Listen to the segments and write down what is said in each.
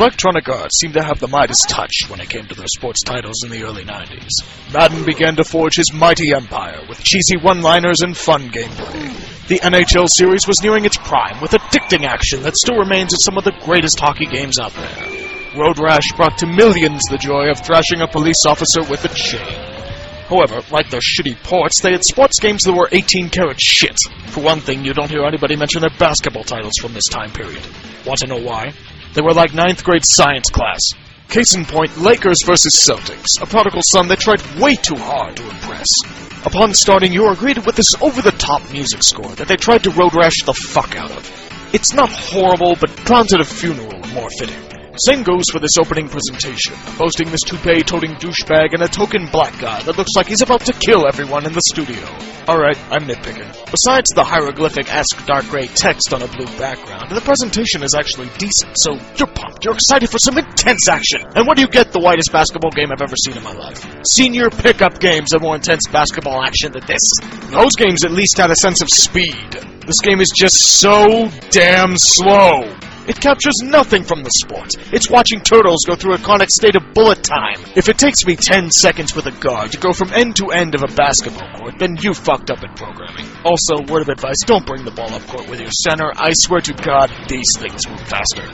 Electronic Arts seemed to have the Midas touch when it came to their sports titles in the early 90s. Madden began to forge his mighty empire with cheesy one-liners and fun gameplay. The NHL series was nearing its prime with addicting action that still remains as some of the greatest hockey games out there. Road Rash brought to millions the joy of thrashing a police officer with a chain. However, like their shitty ports, they had sports games that were 18-karat shit. For one thing, you don't hear anybody mention their basketball titles from this time period. Want to know why? They were like 9th grade science class. Case in point, Lakers vs. Celtics, a prodigal son that tried way too hard to impress. Upon starting, you are greeted with this over-the-top music score that they tried to road rash the fuck out of. It's not horrible, but clowns at a funeral are more fitting. Same goes for this opening presentation, boasting this toupee-toting douchebag and a token black guy that looks like he's about to kill everyone in the studio. Alright, I'm nitpicking. Besides the hieroglyphic-esque dark gray text on a blue background, the presentation is actually decent, so you're pumped, you're excited for some intense action. And what do you get? The whitest basketball game I've ever seen in my life. Senior pickup games have more intense basketball action than this. Those games at least had a sense of speed. This game is just so damn slow. It captures nothing from the sport. It's watching turtles go through a chronic state of bullet time. If it takes me 10 seconds with a guard to go from end to end of a basketball court, then you fucked up at programming. Also, word of advice, don't bring the ball up court with your center. I swear to God, these things move faster.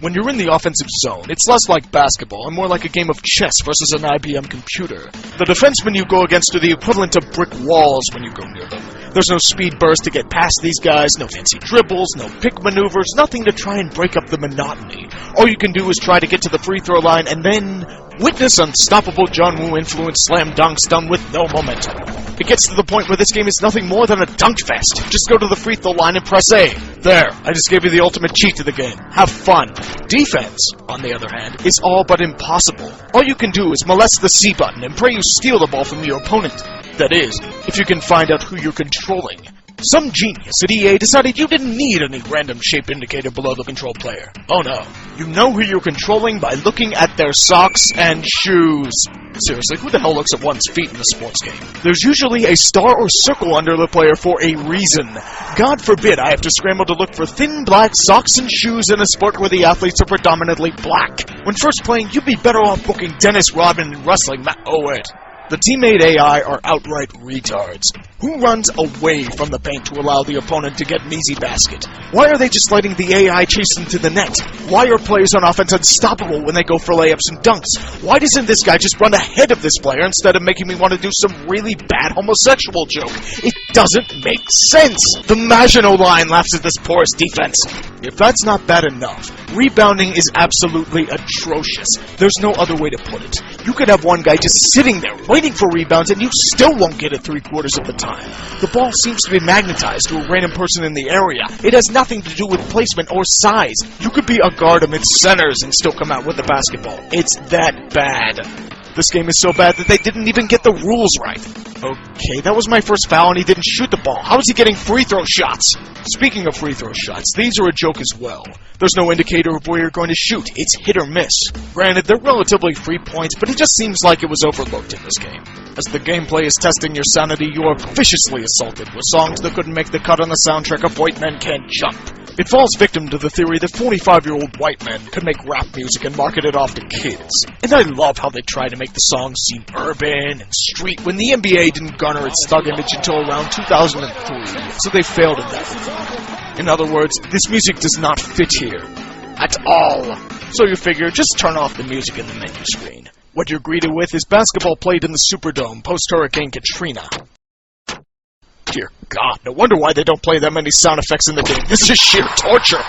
When you're in the offensive zone, it's less like basketball and more like a game of chess versus an IBM computer. The defensemen you go against are the equivalent of brick walls when you go near them. There's no speed burst to get past these guys, no fancy dribbles, no pick maneuvers, nothing to try and break up the monotony. All you can do is try to get to the free throw line and then witness unstoppable John Woo-influenced slam dunks done with no momentum. It gets to the point where this game is nothing more than a dunk fest. Just go to the free throw line and press A. There, I just gave you the ultimate cheat to the game. Have fun. Defense, on the other hand, is all but impossible. All you can do is molest the C button and pray you steal the ball from your opponent. That is, if you can find out who you're controlling. Some genius at EA decided you didn't need any random shape indicator below the control player. Oh no. You know who you're controlling by looking at their socks and shoes. Seriously, who the hell looks at one's feet in a sports game? There's usually a star or circle under the player for a reason. God forbid I have to scramble to look for thin black socks and shoes in a sport where the athletes are predominantly black. When first playing, you'd be better off booking Dennis Rodman and wrestling Oh wait. The teammate AI are outright retards. Who runs away from the paint to allow the opponent to get an easy basket? Why are they just letting the AI chase them to the net? Why are players on offense unstoppable when they go for layups and dunks? Why doesn't this guy just run ahead of this player instead of making me want to do some really bad homosexual joke? It doesn't make sense! The Maginot line laughs at this porous defense. If that's not bad enough, rebounding is absolutely atrocious. There's no other way to put it. You could have one guy just sitting there waiting for rebounds and you still won't get it 3/4 of the time. The ball seems to be magnetized to a random person in the area. It has nothing to do with placement or size. You could be a guard amidst centers and still come out with the basketball. It's that bad. This game is so bad that they didn't even get the rules right. Okay, that was my first foul and he didn't shoot the ball. How is he getting free throw shots? Speaking of free throw shots, these are a joke as well. There's no indicator of where you're going to shoot. It's hit or miss. Granted, they're relatively free points, but it just seems like it was overlooked in this game. As the gameplay is testing your sanity, you are viciously assaulted with songs that couldn't make the cut on the soundtrack of White Men Can't Jump. It falls victim to the theory that 45-year-old white men could make rap music and market it off to kids. And I love how they try to make the songs seem urban and street when the NBA didn't garner its thug image until around 2003, so they failed in that regard. In other words, this music does not fit here. At all. So you figure, just turn off the music in the menu screen. What you're greeted with is basketball played in the Superdome post-Hurricane Katrina. Dear God, no wonder why they don't play that many sound effects in the game. This is sheer torture!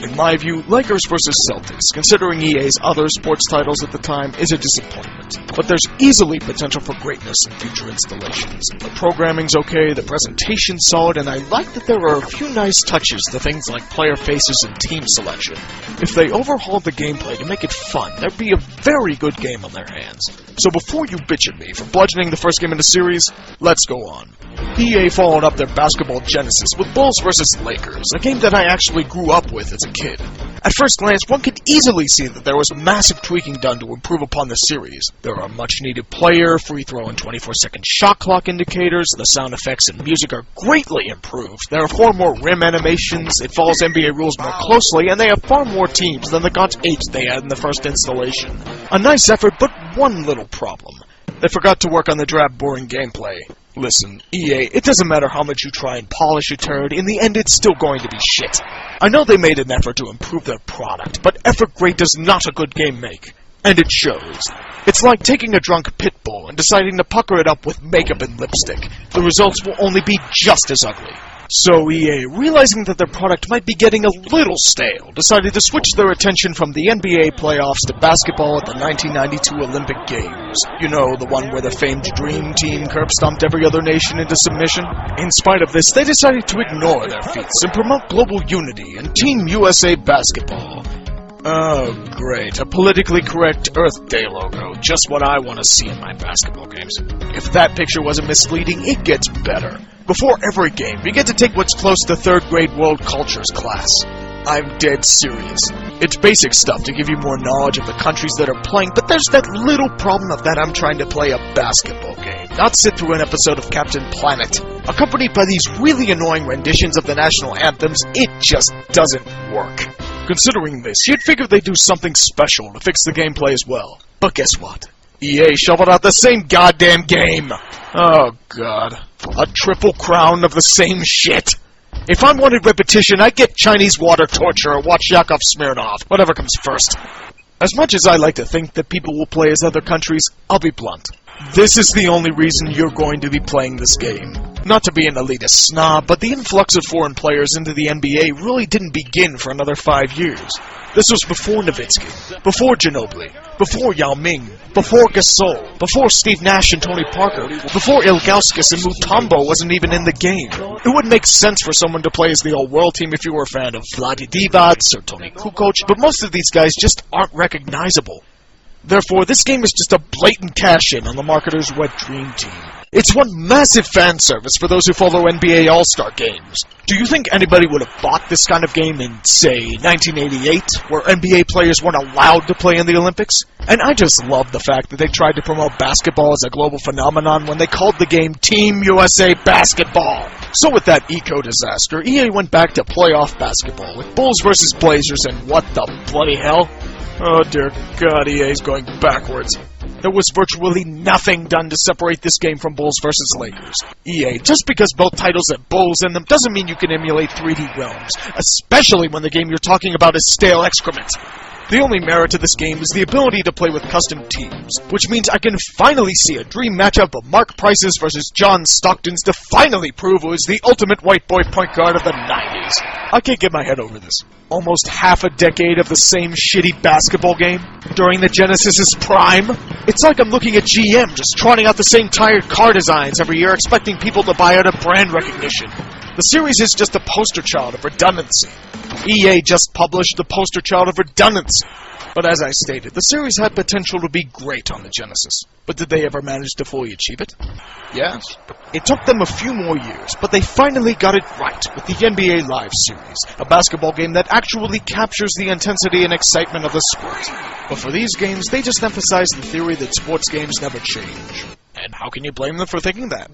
In my view, Lakers vs. Celtics, considering EA's other sports titles at the time, is a disappointment. But there's easily potential for greatness in future installations. The programming's okay, the presentation's solid, and I like that there are a few nice touches to things like player faces and team selection. If they overhauled the gameplay to make it fun, there'd be a very good game on their hands. So before you bitch at me for bludgeoning the first game in the series, let's go on. EA followed up their basketball genesis with Bulls vs. Lakers, a game that I actually grew up with as a kid. At first glance, one could easily see that there was massive tweaking done to improve upon the series. There are much-needed player, free-throw and 24-second shot clock indicators, the sound effects and music are greatly improved, there are far more rim animations, it follows NBA rules more closely, and they have far more teams than the GOT 8 they had in the first installation. A nice effort, but one little problem. They forgot to work on the drab, boring gameplay. Listen, EA, it doesn't matter how much you try and polish a turd, in the end it's still going to be shit. I know they made an effort to improve their product, but effort great does not a good game make. And it shows. It's like taking a drunk pit bull and deciding to pucker it up with makeup and lipstick. The results will only be just as ugly. So EA, realizing that their product might be getting a little stale, decided to switch their attention from the NBA playoffs to basketball at the 1992 Olympic Games. You know, the one where the famed Dream Team curb-stomped every other nation into submission? In spite of this, they decided to ignore their feats and promote global unity and Team USA basketball. Oh, great. A politically correct Earth Day logo. Just what I want to see in my basketball games. If that picture wasn't misleading, it gets better. Before every game, you get to take what's close to third grade world cultures class. I'm dead serious. It's basic stuff to give you more knowledge of the countries that are playing, but there's that little problem of that I'm trying to play a basketball game, not sit through an episode of Captain Planet. Accompanied by these really annoying renditions of the national anthems, it just doesn't work. Considering this, you'd figure they'd do something special to fix the gameplay as well. But guess what? EA shoveled out the same goddamn game! Oh god. A triple crown of the same shit. If I wanted repetition, I'd get Chinese water torture or watch Yakov Smirnoff, whatever comes first. As much as I like to think that people will play as other countries, I'll be blunt. This is the only reason you're going to be playing this game. Not to be an elitist snob, but the influx of foreign players into the NBA really didn't begin for another 5 years. This was before Nowitzki, before Ginobili, before Yao Ming, before Gasol, before Steve Nash and Tony Parker, before Ilgauskas and Mutombo wasn't even in the game. It would make sense for someone to play as the all-world team if you were a fan of Vlade Divac or Tony Kukoc, but most of these guys just aren't recognizable. Therefore, this game is just a blatant cash-in on the marketer's wet dream team. It's one massive fan service for those who follow NBA All-Star games. Do you think anybody would have bought this kind of game in, say, 1988, where NBA players weren't allowed to play in the Olympics? And I just love the fact that they tried to promote basketball as a global phenomenon when they called the game Team USA Basketball. So with that eco-disaster, EA went back to playoff basketball with Bulls versus Blazers and what the bloody hell? Oh dear God, EA's going backwards. There was virtually nothing done to separate this game from Bulls vs. Lakers. EA, just because both titles have Bulls in them doesn't mean you can emulate 3D realms, especially when the game you're talking about is stale excrement. The only merit to this game is the ability to play with custom teams, which means I can finally see a dream matchup of Mark Price's versus John Stockton's to finally prove who is the ultimate white boy point guard of the 90s. I can't get my head over this. Almost half a decade of the same shitty basketball game during the Genesis's prime. It's like I'm looking at GM just trotting out the same tired car designs every year expecting people to buy out of brand recognition. The series is just a poster child of redundancy. EA just published the poster child of redundancy. But as I stated, the series had potential to be great on the Genesis. But did they ever manage to fully achieve it? Yes. It took them a few more years, but they finally got it right with the NBA Live series, a basketball game that actually captures the intensity and excitement of the sport. But for these games, they just emphasize the theory that sports games never change. And how can you blame them for thinking that?